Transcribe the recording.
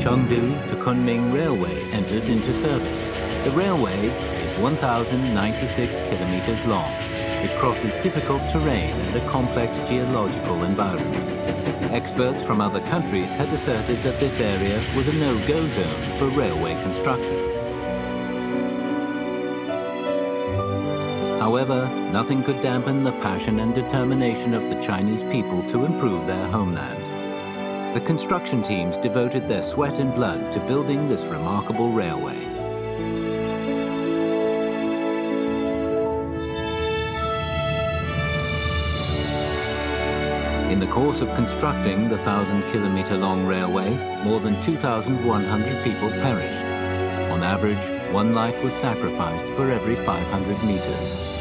Chengdu to Kunming Railway entered into service. The railway is 1,096 kilometers long. It crosses difficult terrain and a complex geological environment. Experts from other countries had asserted that this area was a no-go zone for railway construction. However, nothing could dampen the passion and determination of the Chinese people to improve their homeland. The construction teams devoted their sweat and blood to building this remarkable railway. In the course of constructing the 1,000-kilometer-long railway, more than 2,100 people perished. On average, one life was sacrificed for every 500 meters.